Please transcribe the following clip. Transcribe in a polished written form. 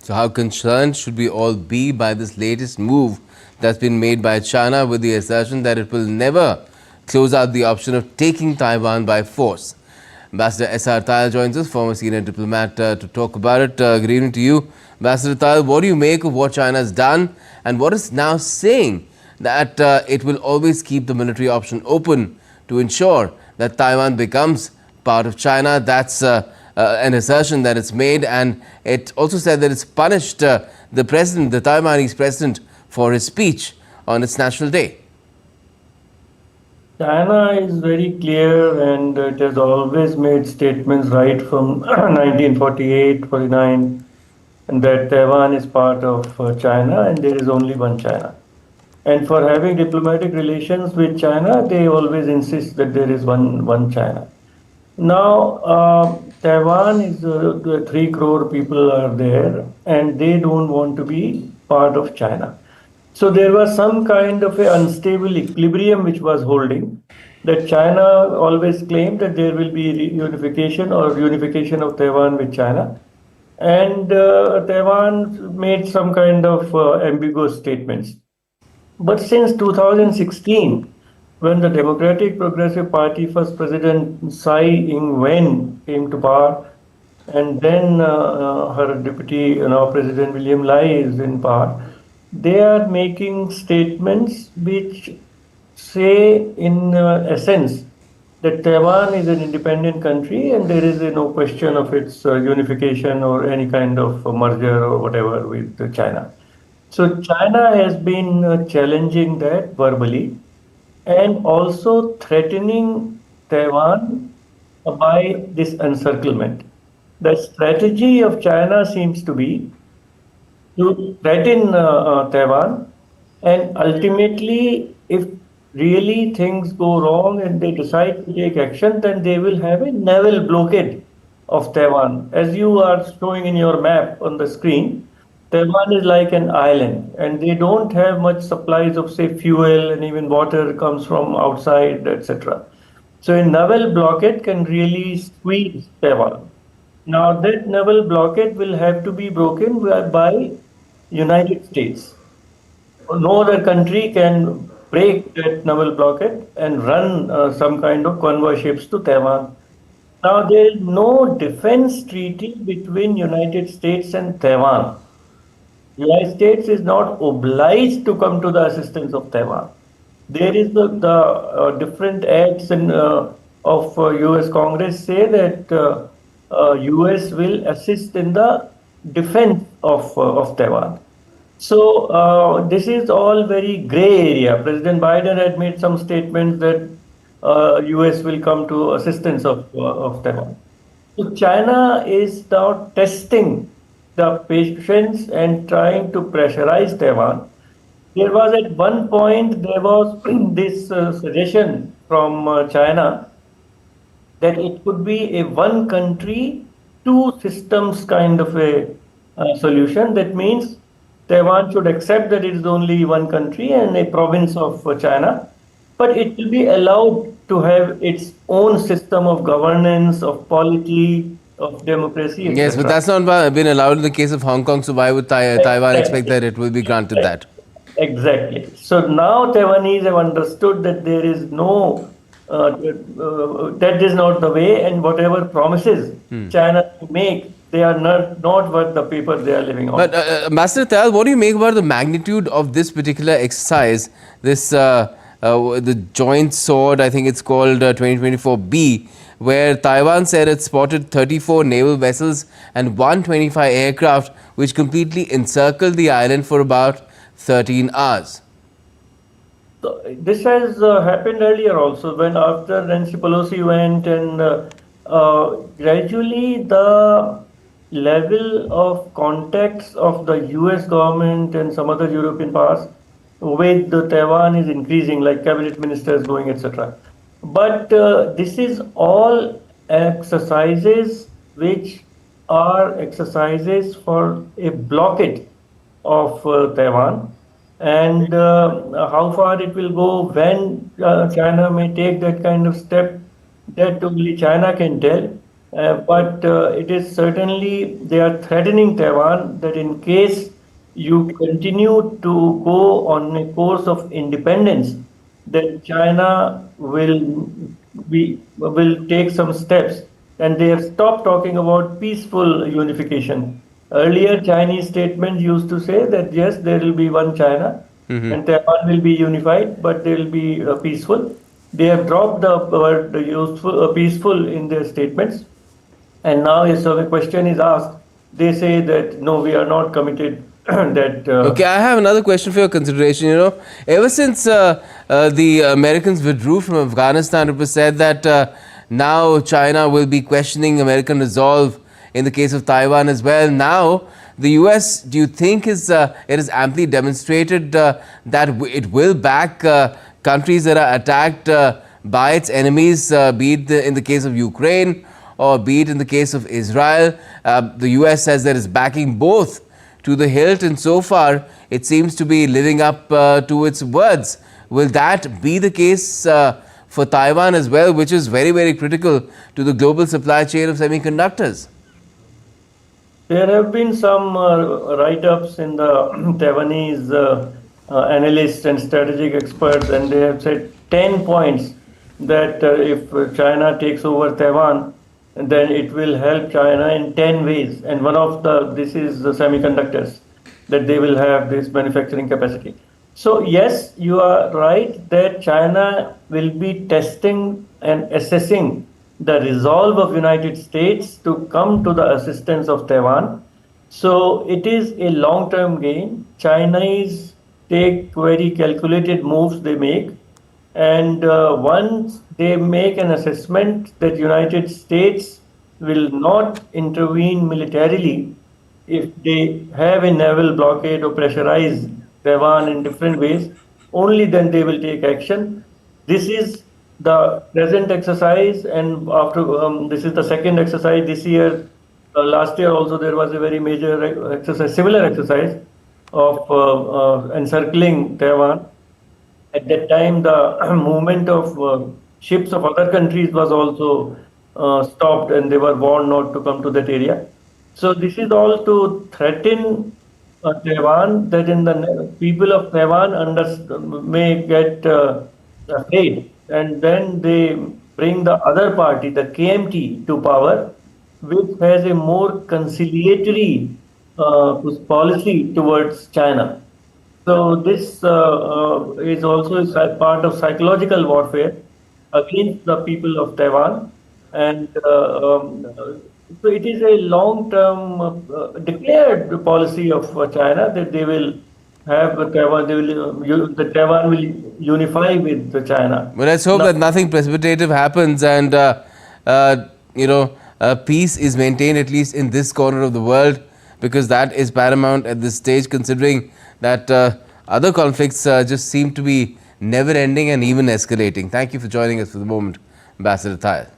So how concerned should we all be by this latest move that's been made by China with the assertion that it will never close out the option of taking Taiwan by force? Ambassador S.R. Tayal joins us, former senior diplomat, to talk about it. Good evening to you. Ambassador Tayal, what do you make of what China has done and what is now saying that it will always keep the military option open to ensure that Taiwan becomes part of China? That's an assertion that it's made, and it also said that it's punished the president, the Taiwanese president, for his speech on its National Day. China is very clear and it has always made statements right from 1948, 49, and that Taiwan is part of China and there is only one China. And for having diplomatic relations with China, they always insist that there is one China. Now, Taiwan is 3 crore people are there and they don't want to be part of China. So there was some kind of an unstable equilibrium which was holding, that China always claimed that there will be reunification or unification of Taiwan with China. And Taiwan made some kind of ambiguous statements. But since 2016, when the Democratic Progressive Party first President Tsai Ing-wen came to power, and then her deputy, President William Lai is in power, they are making statements which say in essence that Taiwan is an independent country and there is no question of its unification or any kind of merger or whatever with China. So China has been challenging that verbally and also threatening Taiwan by this encirclement. The strategy of China seems to be to threaten Taiwan, and ultimately, if really things go wrong and they decide to take action, then they will have a naval blockade of Taiwan. As you are showing in your map on the screen, Taiwan is like an island and they don't have much supplies of, say, fuel, and even water comes from outside, etc. So a naval blockade can really squeeze Taiwan. Now that naval blockade will have to be broken by United States. No other country can break that naval blockade and run some kind of convoy ships to Taiwan. Now there is no defense treaty between United States and Taiwan. United States is not obliged to come to the assistance of Taiwan. There is the different acts of U.S. Congress say that U.S. will assist in the defense of Taiwan. So this is all very gray area. President Biden had made some statements that U.S. will come to assistance of Taiwan. So China is now testing the patience and trying to pressurize Taiwan. There was at one point, there was this suggestion from China that it could be a one country, two systems kind of a solution. That means Taiwan should accept that it is only one country and a province of China, but it will be allowed to have its own system of governance, of polity, of democracy, etc. Yes, but that's not been allowed in the case of Hong Kong, so why would Taiwan expect that it will be granted that? Exactly. So now Taiwanese have understood that there is no, that is not the way, and whatever promises China make, they are not worth the paper they are living on. But Master Tayal, what do you make about the magnitude of this particular exercise, this the joint sword, I think it's called 2024B, where Taiwan said it spotted 34 naval vessels and 125 aircraft which completely encircled the island for about 13 hours. So this has happened earlier also, when after Nancy Pelosi went, and gradually the level of contacts of the US government and some other European powers with the Taiwan is increasing, like cabinet ministers going, etc. But this is all exercises which are exercises for a blockade of Taiwan, and how far it will go, when China may take that kind of step, that only China can tell. But it is certainly they are threatening Taiwan that in case you continue to go on a course of independence, then China will take some steps, and they have stopped talking about peaceful unification. Earlier, Chinese statements used to say that yes, there will be one China, and Taiwan will be unified, but they will be peaceful. They have dropped the word useful, peaceful in their statements. And now, if so the question is asked, they say that no, we are not committed. that Okay, I have another question for your consideration. Ever since the Americans withdrew from Afghanistan, it was said that now China will be questioning American resolve in the case of Taiwan as well. Now, the US, do you think it is amply demonstrated that it will back countries that are attacked by its enemies, be it in the case of Ukraine or be it in the case of Israel? The US says that it's backing both to the hilt, and so far it seems to be living up to its words. Will that be the case for Taiwan as well, which is very, very critical to the global supply chain of semiconductors? There have been some write-ups in the Taiwanese analysts and strategic experts, and they have said 10 points that if China takes over Taiwan, then it will help China in 10 ways. And this is the semiconductors, that they will have this manufacturing capacity. So yes, you are right that China will be testing and assessing the resolve of United States to come to the assistance of Taiwan. So it is a long-term game. Chinese take very calculated moves they make. And once they make an assessment that United States will not intervene militarily if they have a naval blockade or pressurize Taiwan in different ways, only then they will take action. This is the present exercise, and after this is the second exercise this year. Last year also there was a very major exercise, similar exercise of encircling Taiwan. At that time, the movement of ships of other countries was also stopped, and they were warned not to come to that area. So this is all to threaten Taiwan, that in the people of Taiwan may get afraid, and then they bring the other party, the KMT, to power, which has a more conciliatory policy towards China. So this is also a part of psychological warfare against the people of Taiwan, and so it is a long-term declared policy of China that they will have Taiwan. The Taiwan will unify with China. Well, let's hope that nothing precipitative happens, and peace is maintained at least in this corner of the world, because that is paramount at this stage, considering that other conflicts just seem to be never ending and even escalating. Thank you for joining us for the moment, Ambassador Tayal.